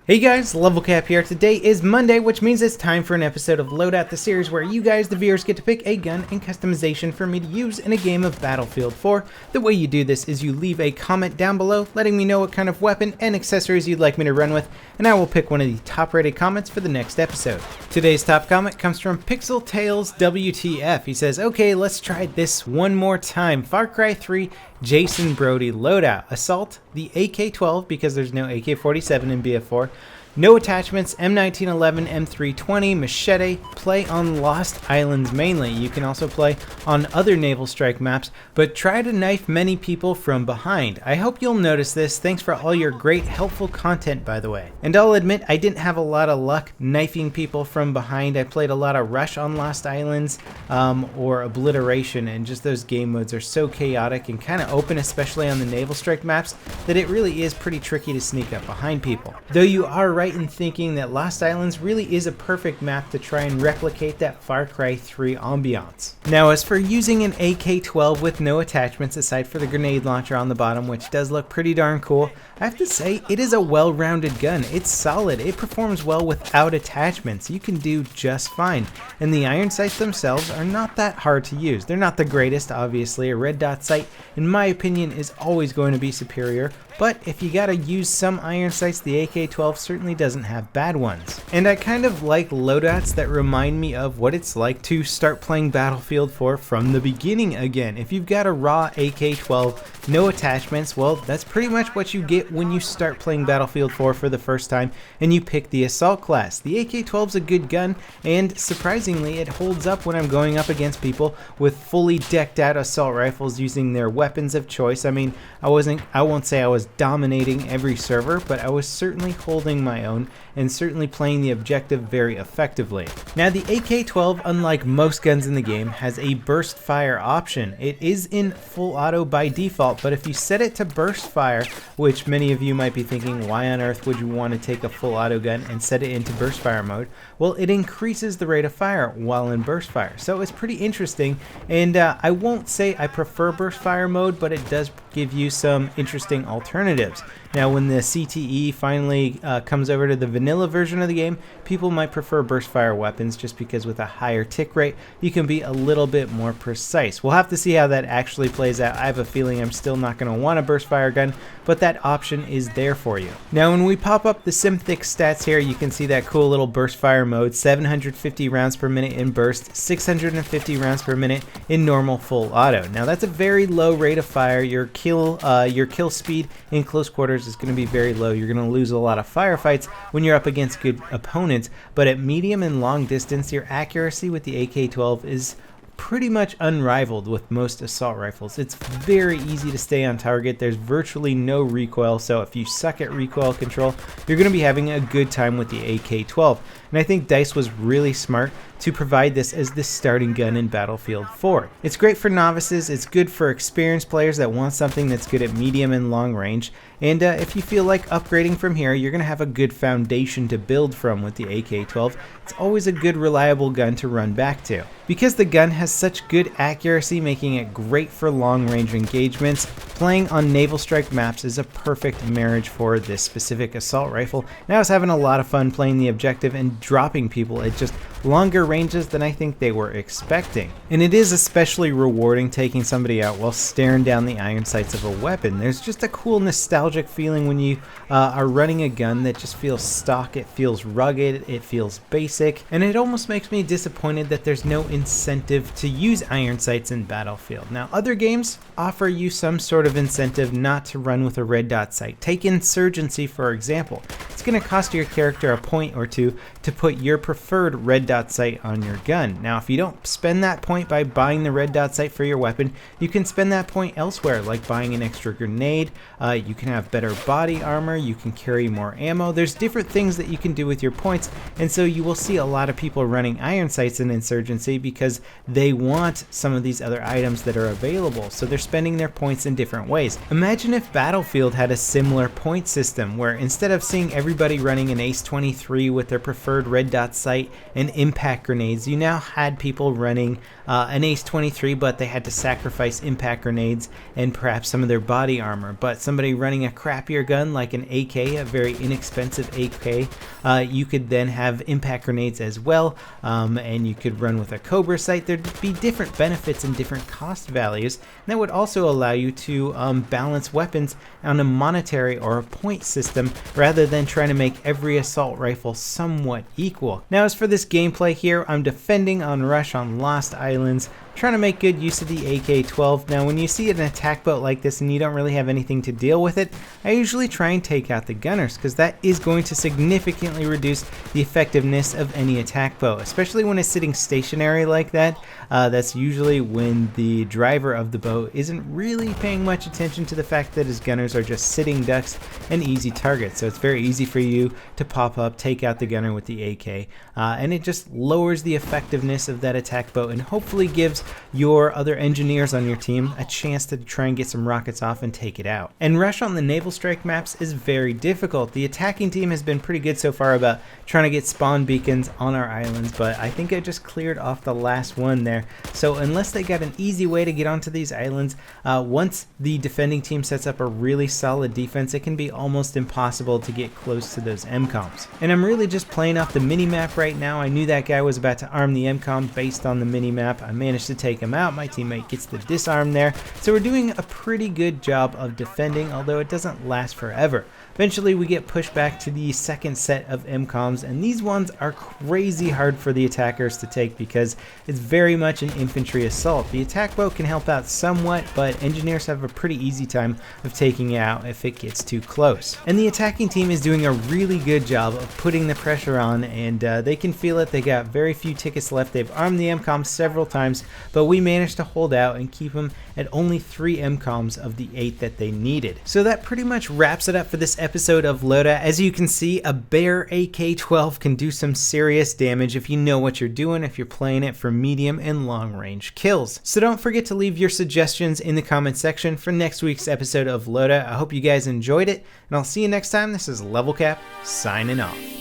Hey guys, LevelCap here. Today is Monday, which means it's time for an episode of Loadout, the series where you guys, the viewers, get to pick a gun and customization for me to use in a game of Battlefield 4. The way you do this is you leave a comment down below letting me know what kind of weapon and accessories you'd like me to run with, and I will pick one of the top rated comments for the next episode. Today's top comment comes from Pixel Tales WTF. He says, okay, let's try this one more time. Far Cry 3 Jason Brody Loadout. Assault, the AK-12 because there's no AK-47 in BF4. No attachments, M1911, M320, machete, play on Lost Islands mainly. You can also play on other naval strike maps, but try to knife many people from behind. I hope you'll notice this. Thanks for all your great helpful content, by the way. And I'll admit I didn't have a lot of luck knifing people from behind. I played a lot of Rush on Lost Islands or Obliteration, and just those game modes are so chaotic and kind of open, especially on the naval strike maps, that it really is pretty tricky to sneak up behind people. Though you are right in thinking that Lost Islands really is a perfect map to try and replicate that Far Cry 3 ambiance. Now, as for using an AK-12 with no attachments aside for the grenade launcher on the bottom, which does look pretty darn cool, I have to say it is a well-rounded gun. It's solid, it performs well without attachments. You can do just fine, and the iron sights themselves are not that hard to use. They're not the greatest, obviously. A red dot sight, in my opinion, is always going to be superior, but if you gotta use some iron sights, the AK-12 certainly doesn't have bad ones. And I kind of like loadouts that remind me of what it's like to start playing Battlefield 4 from the beginning again. If you've got a raw AK-12, no attachments, well, that's pretty much what you get when you start playing Battlefield 4 for the first time and you pick the assault class. The AK-12's a good gun, and surprisingly it holds up when I'm going up against people with fully decked out assault rifles using their weapons of choice. I mean, I won't say I was dominating every server, but I was certainly holding my own and certainly playing the objective very effectively. Now, the AK-12, unlike most guns in the game, has a burst fire option. It is in full auto by default, but if you set it to burst fire, which many of you might be thinking, why on earth would you want to take a full auto gun and set it into burst fire mode? Well, it increases the rate of fire while in burst fire, so it's pretty interesting, and I won't say I prefer burst fire mode, but it does give you some interesting alternatives. Now, when the CTE finally comes over to the vanilla version of the game, people might prefer burst fire weapons just because with a higher tick rate, you can be a little bit more precise. We'll have to see how that actually plays out. I have a feeling I'm still not going to want a burst fire gun, but that option is there for you. Now, when we pop up the SimThick stats here, you can see that cool little burst fire mode, 750 rounds per minute in burst, 650 rounds per minute in normal full auto. Now, that's a very low rate of fire. Your kill speed in close quarters is going to be very low. You're going to lose a lot of firefights when you're up against good opponents, but at medium and long distance, your accuracy with the AK-12 is pretty much unrivaled with most assault rifles. It's very easy to stay on target. There's virtually no recoil, so if you suck at recoil control, you're going to be having a good time with the AK-12. And I think DICE was really smart to provide this as the starting gun in Battlefield 4. It's great for novices, it's good for experienced players that want something that's good at medium and long range, and if you feel like upgrading from here, you're going to have a good foundation to build from with the AK-12. It's always a good reliable gun to run back to. Because the gun has such good accuracy, making it great for long range engagements, playing on naval strike maps is a perfect marriage for this specific assault rifle. And I was having a lot of fun playing the objective and dropping people at just longer ranges than I think they were expecting. And it is especially rewarding taking somebody out while staring down the iron sights of a weapon. There's just a cool nostalgic feeling when you are running a gun that just feels stock, it feels rugged, it feels basic, and it almost makes me disappointed that there's no incentive to use iron sights in Battlefield. Now, other games offer you some sort of incentive not to run with a red dot sight. Take Insurgency, for example. It's going to cost your character a point or two to put your preferred red dot sight on your gun. Now, if you don't spend that point by buying the red dot sight for your weapon, you can spend that point elsewhere, like buying an extra grenade. You can have better body armor, you can carry more ammo. There's different things that you can do with your points, and so you will see a lot of people running iron sights in Insurgency because they want some of these other items that are available, so they're spending their points in different ways. Imagine if Battlefield had a similar point system where instead of seeing everybody running an ACE-23 with their preferred red dot sight and impact grenades, you now had people running an ACE-23, but they had to sacrifice impact grenades and perhaps some of their body armor. But somebody running a crappier gun like an AK, a very inexpensive AK, you could then have impact grenades as well, and you could run with a Cobra sight. There'd be different benefits and different cost values, and that would also allow you to balance weapons on a monetary or a point system rather than trying to make every assault rifle somewhat equal. Now, as for this gameplay here, I'm defending on rush on Lost Islands, trying to make good use of the AK-12. Now, when you see an attack boat like this and you don't really have anything to deal with it, I usually try and take out the gunners, because that is going to significantly reduce the effectiveness of any attack boat, especially when it's sitting stationary like that. That's usually when the driver of the boat isn't really paying much attention to the fact that his gunners are just sitting ducks and easy targets. So it's very easy for you to pop up, take out the gunner with the AK, and it just lowers the effectiveness of that attack boat and hopefully gives your other engineers on your team a chance to try and get some rockets off and take it out. And rush on the naval strike maps is very difficult. The attacking team has been pretty good so far about trying to get spawn beacons on our islands, but I think I just cleared off the last one there. So unless they got an easy way to get onto these islands, once the defending team sets up a really solid defense, it can be almost impossible to get close to those MCOMs. And I'm really just playing off the mini-map right now. I knew that guy was about to arm the MCOM based on the mini-map. I managed to take him out. My teammate gets the disarm there. So we're doing a pretty good job of defending, although it doesn't last forever. Eventually we get pushed back to the second set of MCOMs, and these ones are crazy hard for the attackers to take because it's very much an infantry assault. The attack boat can help out somewhat, but engineers have a pretty easy time of taking it out if it gets too close. And the attacking team is doing a really good job of putting the pressure on, and they can feel it. They got very few tickets left. They've armed the MCOM several times, but we managed to hold out and keep them at only 3 MCOMs of the 8 that they needed. So that pretty much wraps it up for this episode of Loadout. As you can see, a bare AK-12 can do some serious damage if you know what you're doing, if you're playing it for medium and long range kills. So don't forget to leave your suggestions in the comment section for next week's episode of Loadout. I hope you guys enjoyed it, and I'll see you next time. This is LevelCap signing off.